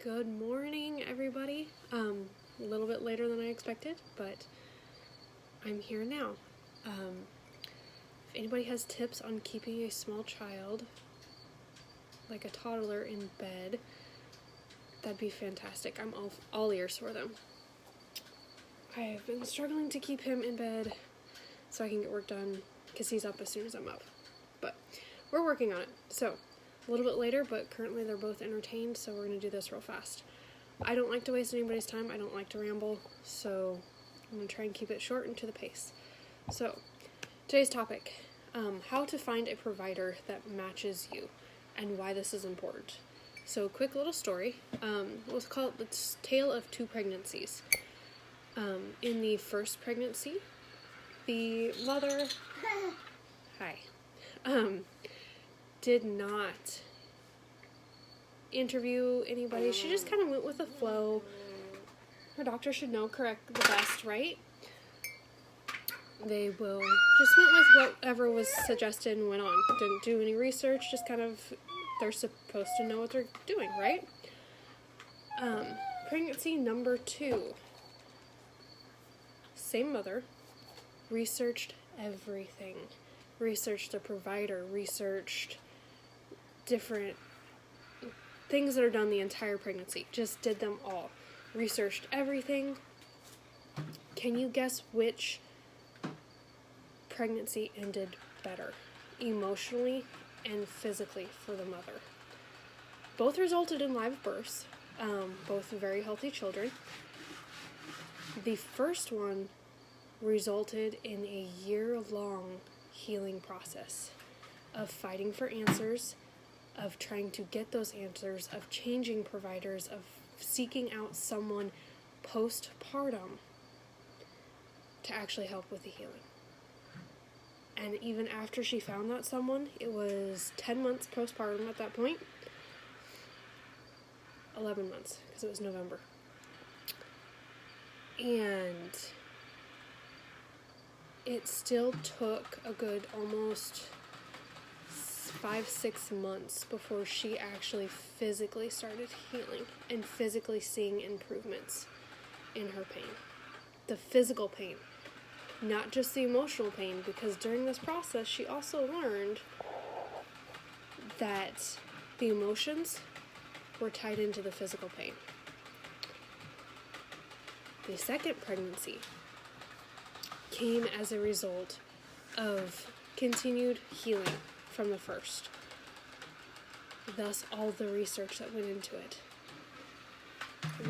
Good morning, everybody. A little bit later than I expected, but I'm here now. If anybody has tips on keeping a small child, like a toddler, in bed, that'd be fantastic. I'm all ears for them. I've been struggling to keep him in bed so I can get work done because he's up as soon as I'm up. But we're working on it. So, a little bit later, but currently they're both entertained, so we're going to do this real fast. I don't like to waste anybody's time. I don't like to ramble, so I'm going to try and keep it short and to the pace. So, today's topic, how to find a provider that matches you and why this is important. So, quick little story. We'll call it the tale of two pregnancies. In the first pregnancy, the mother, did not interview anybody. She just kind of went with the flow. Her doctor should know the best, right? They will just went with whatever was suggested and went on. Didn't do any research, just kind of, they're supposed to know what they're doing, right? Pregnancy number 2. Same mother, researched everything. Researched the provider, researched different things that are done the entire pregnancy. Just did them all. Researched everything. Can you guess which pregnancy ended better, emotionally and physically, for the mother? Both resulted in live births, both very healthy children. The first one resulted in a year-long healing process of fighting for answers, of trying to get those answers, of changing providers, of seeking out someone postpartum to actually help with the healing. And even after she found that someone, it was 10 months postpartum at that point. 11 months, because it was November. And it still took a good almost 5-6 months before she actually physically started healing and physically seeing improvements in her pain. The physical pain, not just the emotional pain, because during this process she also learned that the emotions were tied into the physical pain. The second pregnancy came as a result of continued healing from the first. Thus, all the research that went into it.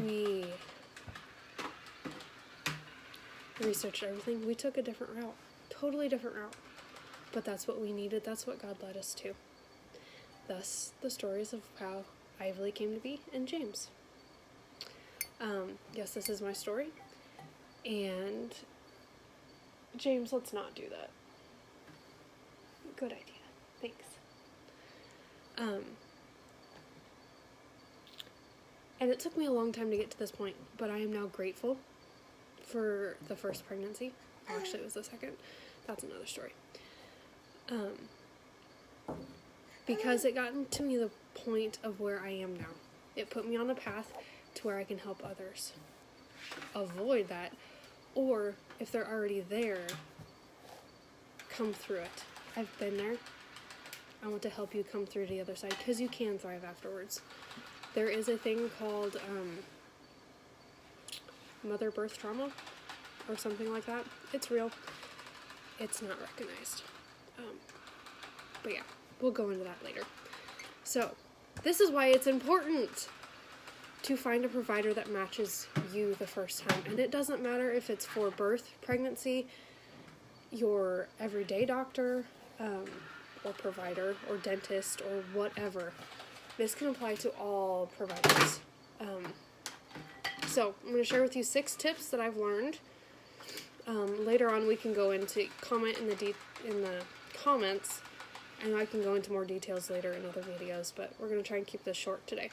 We researched everything. We took a different route. Totally different route. But that's what we needed. That's what God led us to. Thus, the stories of how Ively came to be and James. Yes, this is my story. And James, let's not do that. Good idea. Thanks. And it took me a long time to get to this point, but I am now grateful for the first pregnancy. Actually, it was the second. That's another story. Because it got to me the point of where I am now. It put me on a path to where I can help others avoid that, or if they're already there, come through it. I've been there. I want to help you come through to the other side, because you can thrive afterwards. There is a thing called mother birth trauma or something like that. It's real. It's not recognized. But yeah, we'll go into that later. So, this is why it's important to find a provider that matches you the first time. And it doesn't matter if it's for birth, pregnancy, your everyday doctor, or provider, or dentist, or whatever. This can apply to all providers. So, I'm going to share with you 6 tips that I've learned. Later on, we can go into comment in the comments, and I can go into more details later in other videos, but we're going to try and keep this short today.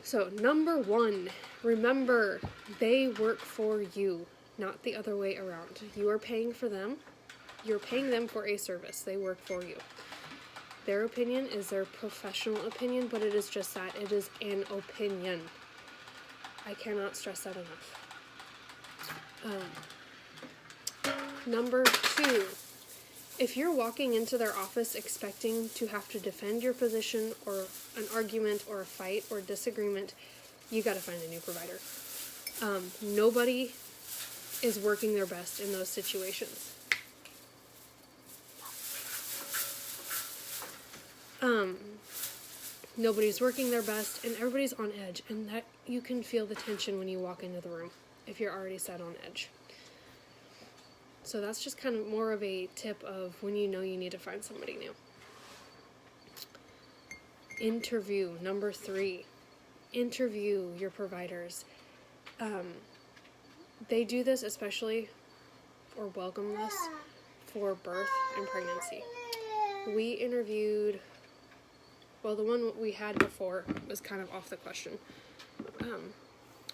So, number 1, remember, they work for you, not the other way around. You are paying for them. You're paying them for a service. They work for you. Their opinion is their professional opinion, but it is just that. It is an opinion. I cannot stress that enough. Number 2, if you're walking into their office expecting to have to defend your position or an argument or a fight or disagreement, you got to find a new provider. Nobody is working their best in those situations. Nobody's working their best, and everybody's on edge, and that you can feel the tension when you walk into the room if you're already set on edge. So that's just kind of more of a tip of when you know you need to find somebody new. Interview, number 3. Interview your providers. They do this especially, or welcome this, for birth and pregnancy. We interviewed, well, the one we had before was kind of off the question,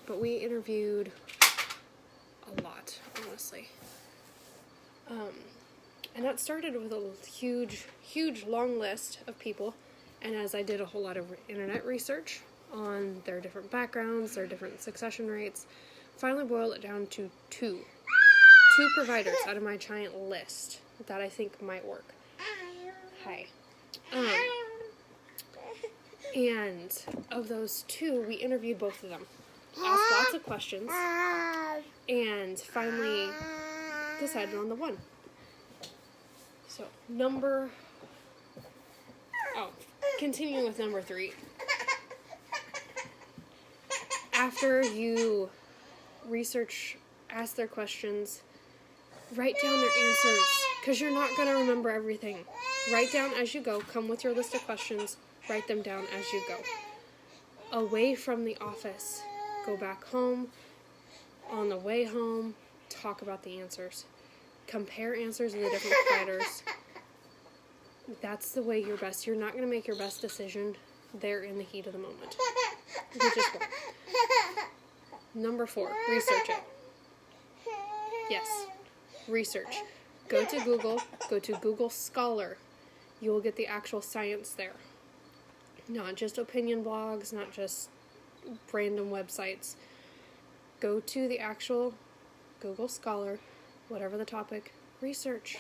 but we interviewed a lot, honestly. And that started with a huge long list of people, and as I did a whole lot of internet research on their different backgrounds, their different succession rates, finally boiled it down to two providers out of my giant list that I think might work. Hi. And of those 2, we interviewed both of them, asked lots of questions, and finally decided on the one. So, continuing with number 3. After you research, ask their questions, write down their answers, because you're not going to remember everything. Write down as you go, come with your list of questions, write them down as you go. Away from the office, go back home, on the way home, talk about the answers. Compare answers of the different providers. That's the way you're best. You're not going to make your best decision there in the heat of the moment. You just won't. Number 4, research it. Yes, research. Go to Google, go to Google Scholar. You will get the actual science there. Not just opinion blogs, not just random websites. Go to the actual Google Scholar, whatever the topic, research.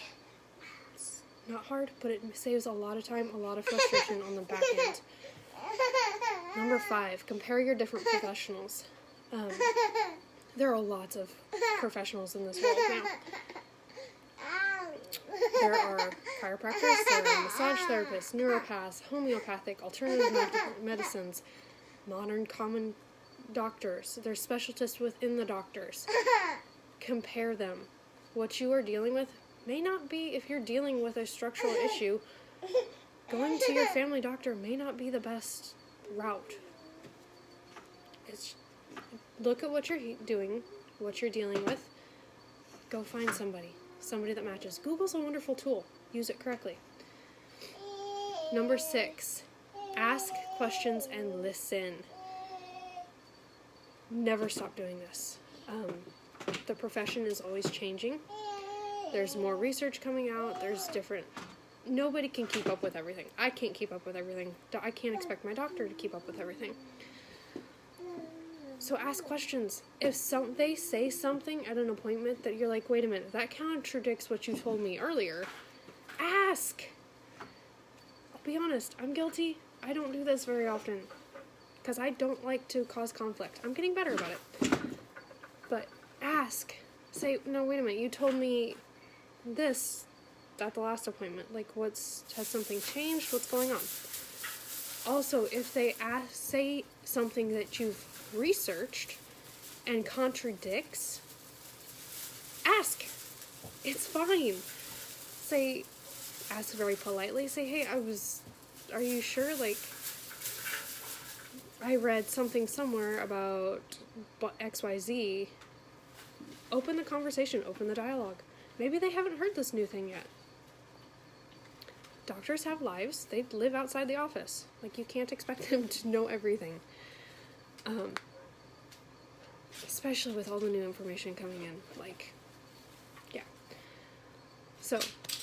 It's not hard, but it saves a lot of time, a lot of frustration on the back end. Number 5, compare your different professionals. There are lots of professionals in this world now. There are chiropractors, there are massage therapists, neuropaths, homeopathic, alternative medicines, modern common doctors. There's specialists within the doctors. Compare them. What you are dealing with may not be, if you're dealing with a structural issue, going to your family doctor may not be the best route. Look at what you're doing, what you're dealing with. Go find somebody that matches. Google's a wonderful tool. Use it correctly. Number 6, ask questions and listen. Never stop doing this. The profession is always changing. There's more research coming out. Nobody can keep up with everything. I can't keep up with everything. I can't expect my doctor to keep up with everything. So ask questions. If they say something at an appointment that you're like, wait a minute, that contradicts what you told me earlier, ask. I'll be honest, I'm guilty. I don't do this very often because I don't like to cause conflict. I'm getting better about it. But ask. Say, no, wait a minute, you told me this at the last appointment. Like, has something changed? What's going on? Also, if they say something that you've researched and contradicts, ask. It's fine. Ask very politely. Say, hey, are you sure? Like, I read something somewhere about XYZ. Open the conversation, open the dialogue. Maybe they haven't heard this new thing yet. Doctors have lives. They live outside the office. Like, you can't expect them to know everything. Especially with all the new information coming in. Like, yeah. So,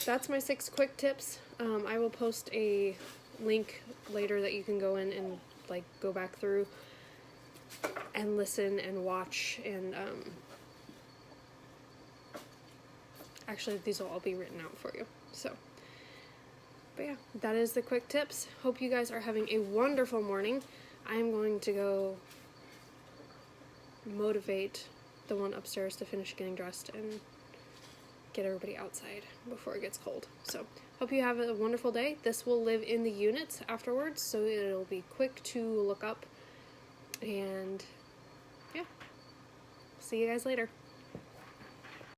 that's my 6 quick tips. I will post a link later that you can go in and like go back through and listen and watch, and actually these will all be written out for you. So, but yeah, that is the quick tips. Hope you guys are having a wonderful morning. I'm going to go motivate the one upstairs to finish getting dressed and get everybody outside before it gets cold. So, hope you have a wonderful day. This will live in the units afterwards, so it'll be quick to look up. And yeah, see you guys later.